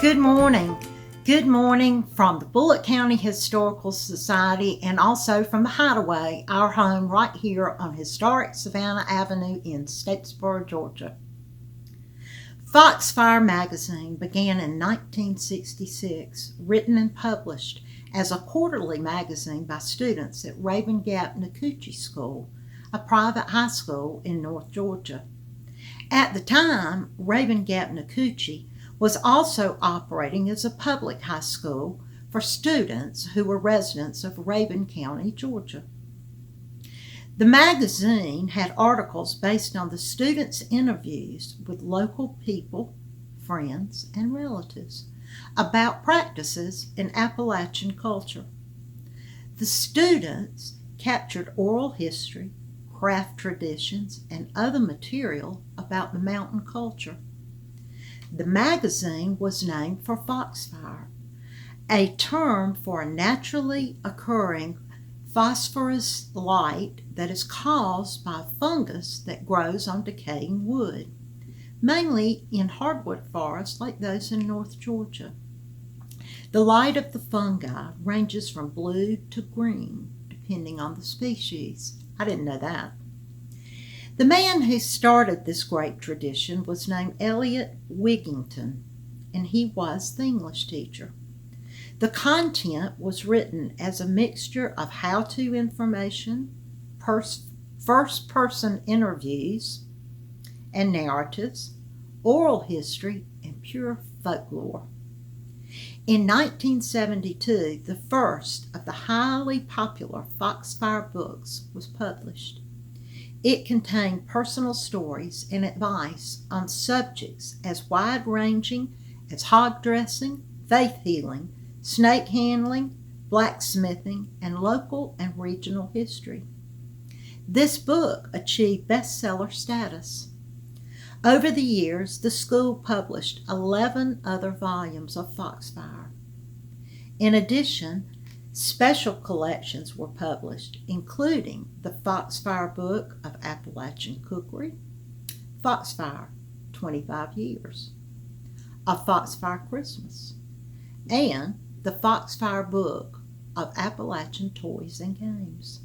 Good morning. Good morning from the Bullitt County Historical Society and also from the Hideway, our home right here on historic Savannah Avenue in Statesboro, Georgia. Foxfire magazine began in 1966, written and published as a quarterly magazine by students at Raven Gap Nacoochee School, a private high school in North Georgia. At the time, Raven Gap Nacoochee was also operating as a public high school for students who were residents of Raven County, Georgia. The magazine had articles based on the students' interviews with local people, friends, and relatives about practices in Appalachian culture. The students captured oral history, craft traditions, and other material about the mountain culture. The magazine was named for Foxfire, a term for a naturally occurring phosphorus light that is caused by a fungus that grows on decaying wood, mainly in hardwood forests like those in North Georgia. The light of the fungi ranges from blue to green, depending on the species. I didn't know that. The man who started this great tradition was named Elliot Wiggington, and he was the English teacher. The content was written as a mixture of how-to information, first-person interviews and narratives, oral history, and pure folklore. In 1972, the first of the highly popular Foxfire books was published. It contained personal stories and advice on subjects as wide-ranging as hog dressing, faith healing, snake handling, blacksmithing, and local and regional history. This book achieved bestseller status. Over the years, the school published 11 other volumes of Foxfire. In addition, special collections were published, including the Foxfire Book of Appalachian Cookery, Foxfire, 25 Years, A Foxfire Christmas, and the Foxfire Book of Appalachian Toys and Games.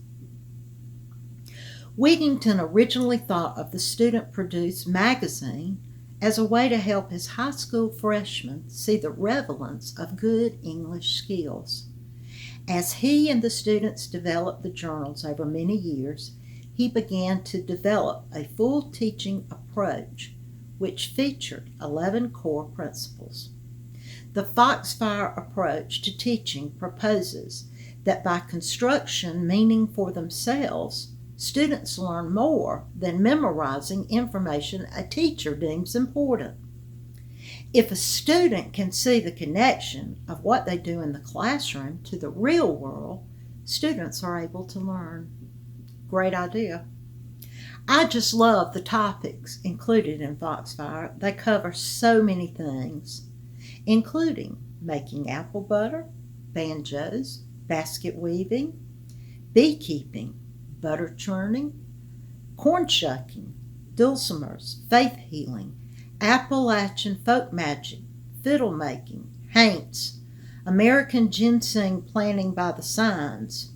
Wiggington originally thought of the student-produced magazine as a way to help his high school freshmen see the relevance of good English skills. As he and the students developed the journals over many years, he began to develop a full teaching approach, which featured 11 core principles. The Foxfire approach to teaching proposes that by construction meaning for themselves, students learn more than memorizing information a teacher deems important. If a student can see the connection of what they do in the classroom to the real world, students are able to learn. Great idea. I just love the topics included in Foxfire. They cover so many things, including making apple butter, banjos, basket weaving, beekeeping, butter churning, corn shucking, dulcimers, faith healing, Appalachian folk magic, fiddle making, haints, American ginseng planting by the signs,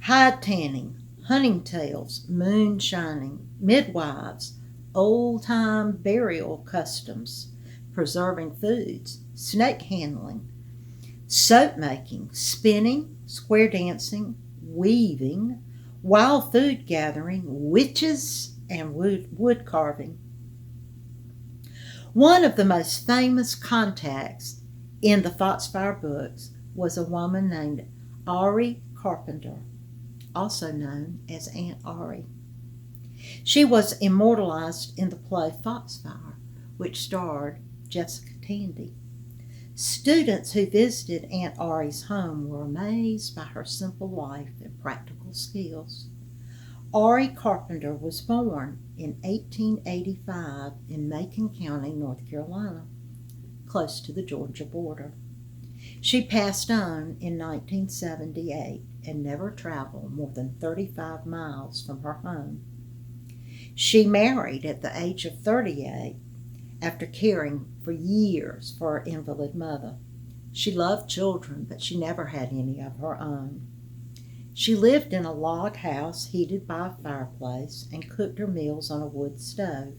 hide tanning, hunting tales, moonshining, midwives, old-time burial customs, preserving foods, snake handling, soap making, spinning, square dancing, weaving, wild food gathering, witches, and wood carving. One of the most famous contacts in the Foxfire books was a woman named Ari Carpenter, also known as Aunt Ari. She was immortalized in the play Foxfire, which starred Jessica Tandy. Students who visited Aunt Ari's home were amazed by her simple life and practical skills. Ari Carpenter was born in 1885 in Macon County, North Carolina, close to the Georgia border. She passed on in 1978 and never traveled more than 35 miles from her home. She married at the age of 38 after caring for years for her invalid mother. She loved children, but she never had any of her own. She lived in a log house heated by a fireplace and cooked her meals on a wood stove.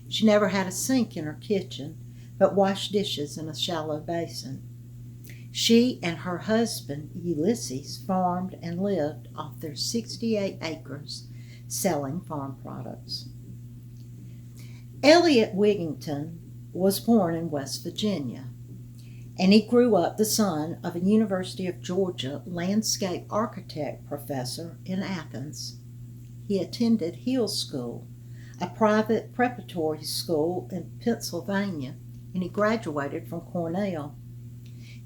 She never had a sink in her kitchen, but washed dishes in a shallow basin. She and her husband, Ulysses, farmed and lived off their 68 acres, selling farm products. Elliot Wiggington was born in West Virginia, and he grew up the son of a University of Georgia landscape architect professor in Athens. He attended Hill School, a private preparatory school in Pennsylvania, and he graduated from Cornell.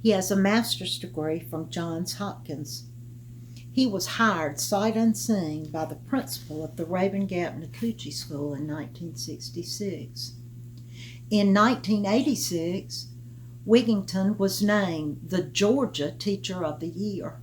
He has a master's degree from Johns Hopkins. He was hired sight unseen by the principal of the Raven Gap Nacoochee School in 1966. In 1986, Wiggington was named the Georgia Teacher of the Year.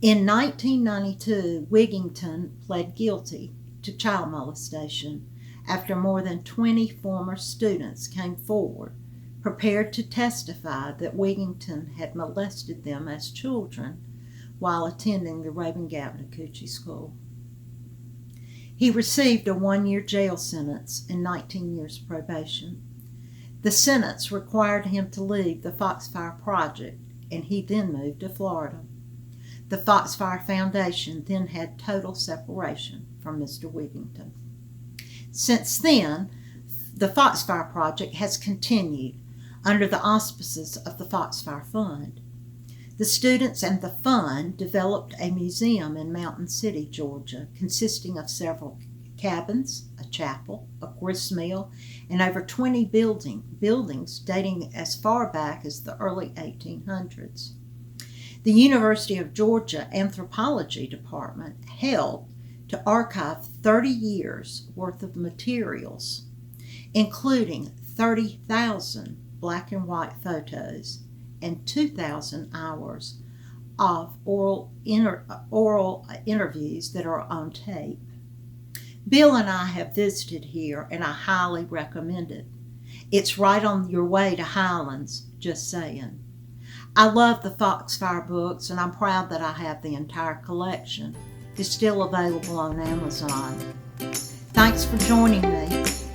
In 1992, Wiggington pled guilty to child molestation after more than 20 former students came forward, prepared to testify that Wiggington had molested them as children while attending the Raven Gap Nacoochee School. He received a 1-year jail sentence and 19 years probation. The sentence required him to leave the Foxfire project, and he then moved to Florida. The Foxfire Foundation then had total separation from Mr. Wiggington. Since then, the Foxfire project has continued under the auspices of the Foxfire Fund. The students and the fund developed a museum in Mountain City, Georgia, consisting of several cabins, a chapel, a gristmill, and over 20 buildings dating as far back as the early 1800s. The University of Georgia Anthropology Department helped to archive 30 years worth of materials, including 30,000 black and white photos and 2,000 hours of oral interviews that are on tape. Bill and I have visited here, and I highly recommend it. It's right on your way to Highlands, just saying. I love the Foxfire books, and I'm proud that I have the entire collection. It's still available on Amazon. Thanks for joining me.